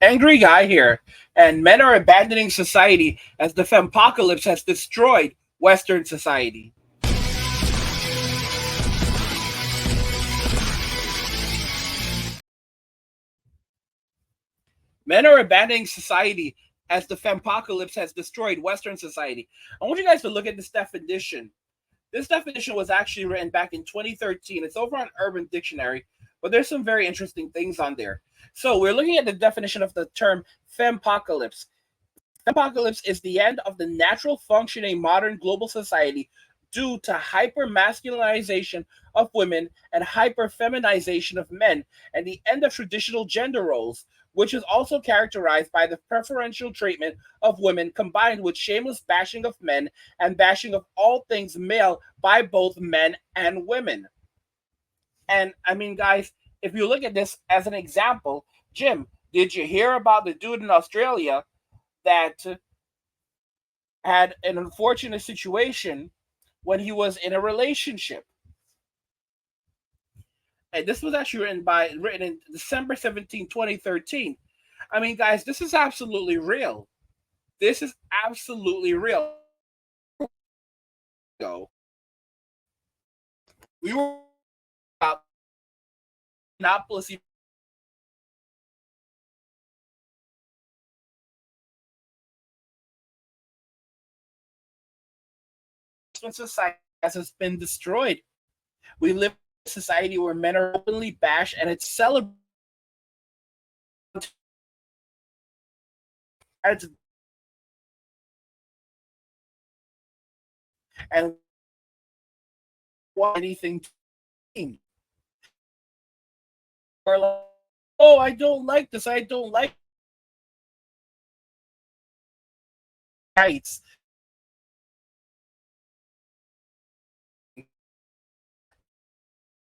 Angry guy here, and men are abandoning society as the Fem-pocalypse has destroyed Western society. Men are abandoning society as the Fem-pocalypse has destroyed Western society. I want you guys to look at this definition. This definition was actually written back in 2013. It's over on Urban Dictionary, but there's some very interesting things on there. So we're looking at the definition of the term Fem-pocalypse. Apocalypse is the end of the natural functioning modern global society due to hyper-masculinization of women and hyper-feminization of men, and the end of traditional gender roles, which is also characterized by the preferential treatment of women combined with shameless bashing of men and bashing of all things male by both men and women. And I mean, guys, if you look at this as an example, Jim, did you hear about the dude in Australia that had an unfortunate situation when he was in a relationship? And this was actually written in December 17, 2013. I mean, guys, this is absolutely real. This is absolutely real. Go. We were about Annapolis society has been destroyed. We live in a society where men are openly bashed and it's celebrated. And anything to or like, oh, I don't like this. I don't like rights.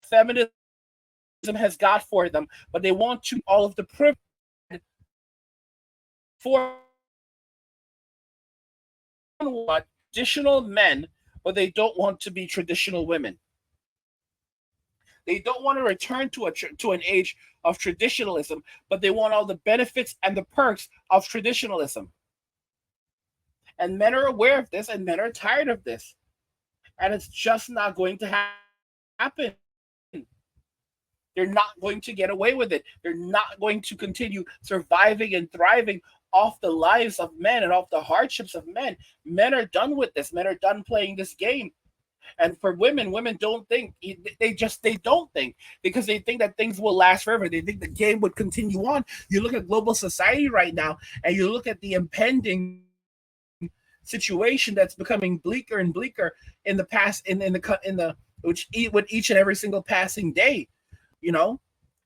Feminism has got for them, but they want to all of the privilege for what traditional men, but they don't want to be traditional women. They don't want to return to an age of traditionalism, but they want all the benefits and the perks of traditionalism. And men are aware of this, and men are tired of this, and it's just not going to happen. They're not going to get away with it. They're not going to continue surviving and thriving off the lives of men and off the hardships of men. Men are done with this. Men are done playing this game. And for women, women don't think. They don't think, because they think that things will last forever. They think the game would continue on. You look at global society right now, and you look at the impending situation that's becoming bleaker and bleaker in the past in the which with each and every single passing day. You know,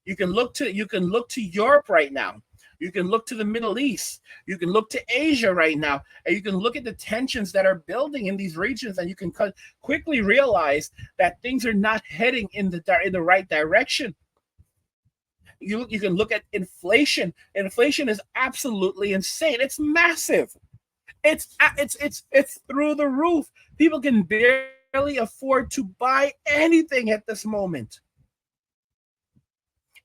you can look to Europe right now. You can look to the Middle East. You can look to Asia right now, and you can look at the tensions that are building in these regions, and you can quickly realize that things are not heading in the right direction. You can look at inflation. Inflation is absolutely insane. It's massive. It's through the roof. People can barely afford to buy anything at this moment.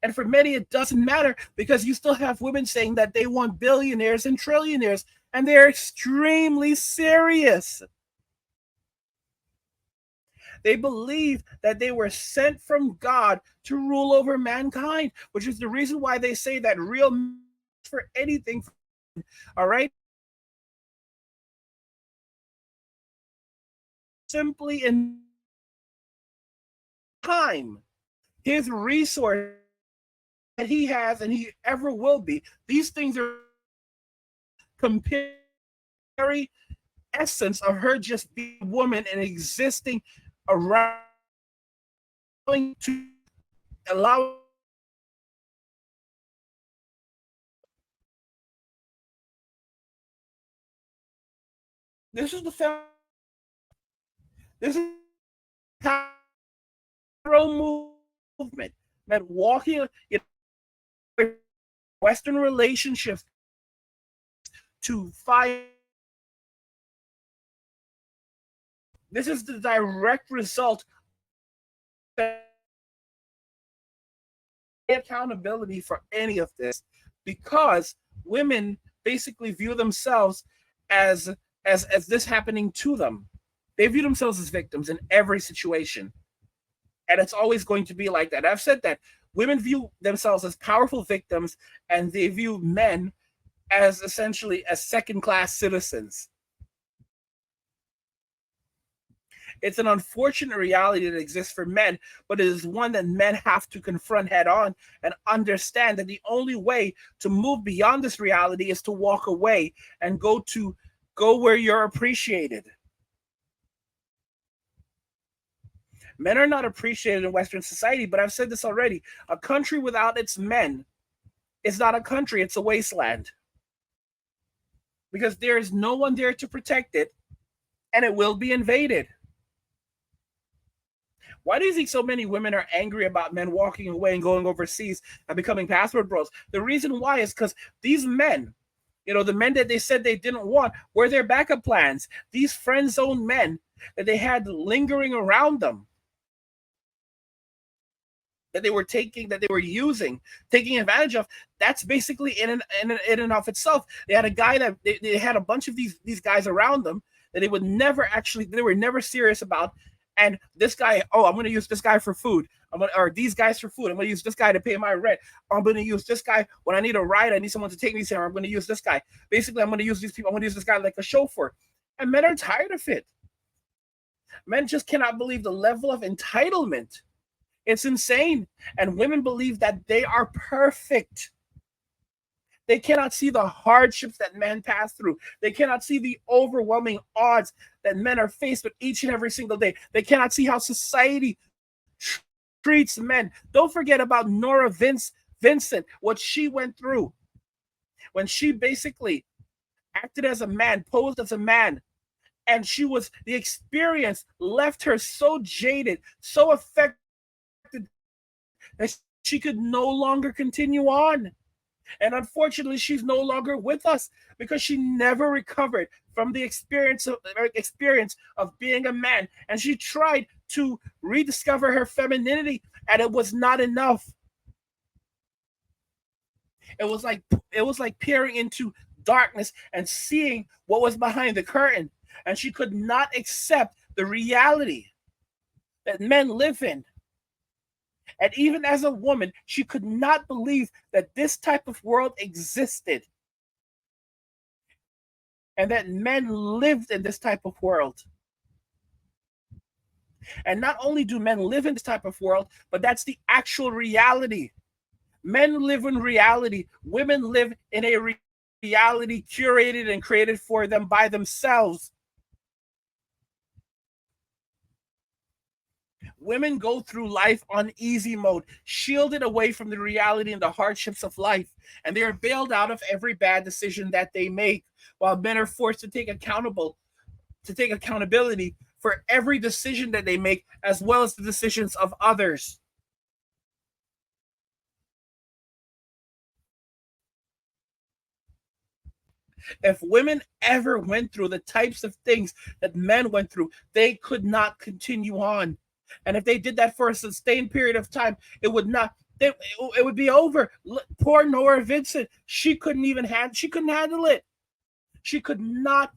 And for many, it doesn't matter, because you still have women saying that they want billionaires and trillionaires, and they're extremely serious. They believe that they were sent from God to rule over mankind, which is the reason why they say that real for anything. All right. Simply in time, his resource that he has and he ever will be. These things are comparing essence of her just being a woman and existing around to allow this is the this is movement that walking Western relationships to find. This is the direct result of accountability for any of this, because women basically view themselves as as this happening to them. They view themselves as victims in every situation, and it's always going to be like that. I've said that women view themselves as powerful victims, and they view men as essentially as second class citizens. It's an unfortunate reality that exists for men, but it is one that men have to confront head on and understand that the only way to move beyond this reality is to walk away and go where you're appreciated. Men are not appreciated in Western society, but I've said this already. A country without its men is not a country, it's a wasteland. Because there is no one there to protect it, and it will be invaded. Why do you think so many women are angry about men walking away and going overseas and becoming passport bros? The reason why is because these men, the men that they said they didn't want, were their backup plans. These friend zone men that they had lingering around them, that they were taking, that they were using, taking advantage of. That's basically in and of itself. They had a guy that they had a bunch of these guys around them that they were never serious about. And this guy, oh, I'm going to use this guy for food. Or these guys for food. I'm going to use this guy to pay my rent. Or I'm going to use this guy when I need a ride. I need someone to take me somewhere. I'm going to use this guy. Basically, I'm going to use these people. I'm going to use this guy like a chauffeur. And men are tired of it. Men just cannot believe the level of entitlement. It's insane. And women believe that they are perfect. They cannot see the hardships that men pass through. They cannot see the overwhelming odds that men are faced with each and every single day. They cannot see how society treats men. Don't forget about Vincent, what she went through when she basically acted as a man, posed as a man, and the experience left her so jaded, so affected that she could no longer continue on. And unfortunately, she's no longer with us because she never recovered from the experience of being a man. And she tried to rediscover her femininity, and it was not enough. It was like peering into darkness and seeing what was behind the curtain. And she could not accept the reality that men live in. And even as a woman, she could not believe that this type of world existed and that men lived in this type of world. And not only do men live in this type of world, but that's the actual reality. Men live in reality. Women live in a reality curated and created for them by themselves. Women go through life on easy mode, shielded away from the reality and the hardships of life, and they are bailed out of every bad decision that they make, while men are forced to take accountability for every decision that they make, as well as the decisions of others. If women ever went through the types of things that men went through, they could not continue on. And if they did that for a sustained period of time, it would not. It would be over. Poor Nora Vincent. She couldn't handle it. She could not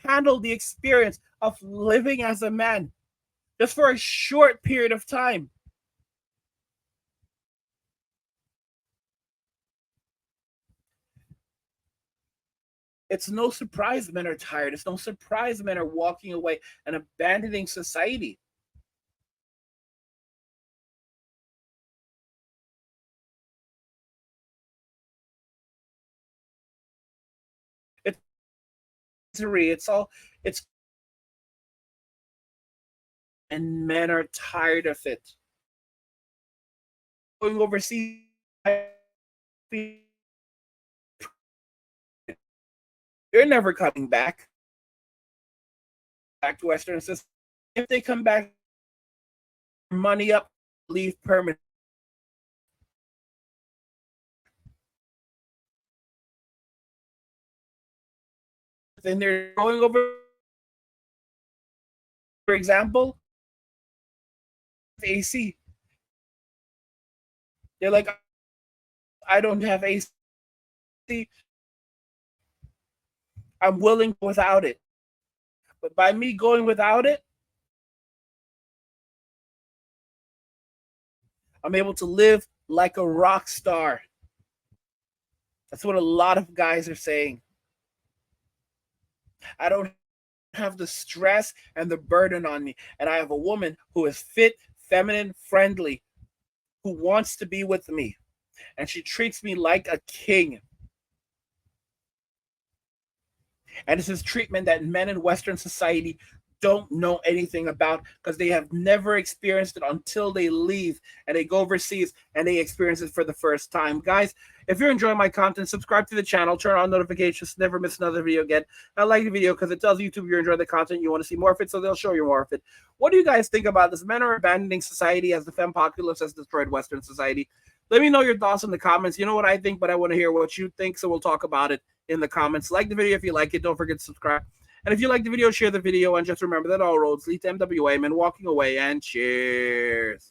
handle the experience of living as a man just for a short period of time. It's no surprise men are tired. It's no surprise men are walking away and abandoning society. It's misery. It's and men are tired of it. Going overseas, you're never coming back to Western system. If they come back, money up, leave permanent. Then they're going over, for example, AC. They're like, I don't have AC. I'm willing without it. But by me going without it, I'm able to live like a rock star. That's what a lot of guys are saying. I don't have the stress and the burden on me. And I have a woman who is fit, feminine, friendly, who wants to be with me. And she treats me like a king. And this is treatment that men in Western society don't know anything about because they have never experienced it until they leave and they go overseas and they experience it for the first time. Guys, if you're enjoying my content, subscribe to the channel, turn on notifications, never miss another video again. I like the video because it tells YouTube you're enjoying the content, you want to see more of it, so they'll show you more of it. What do you guys think about this? Men are abandoning society as the Fem-pocalypse has destroyed Western society. Let me know your thoughts in the comments. You know what I think, but I want to hear what you think, so we'll talk about it in the comments. Like the video if you like it. Don't forget to subscribe. And if you like the video, share the video. And just remember that all roads lead to MWA, men walking away. And cheers.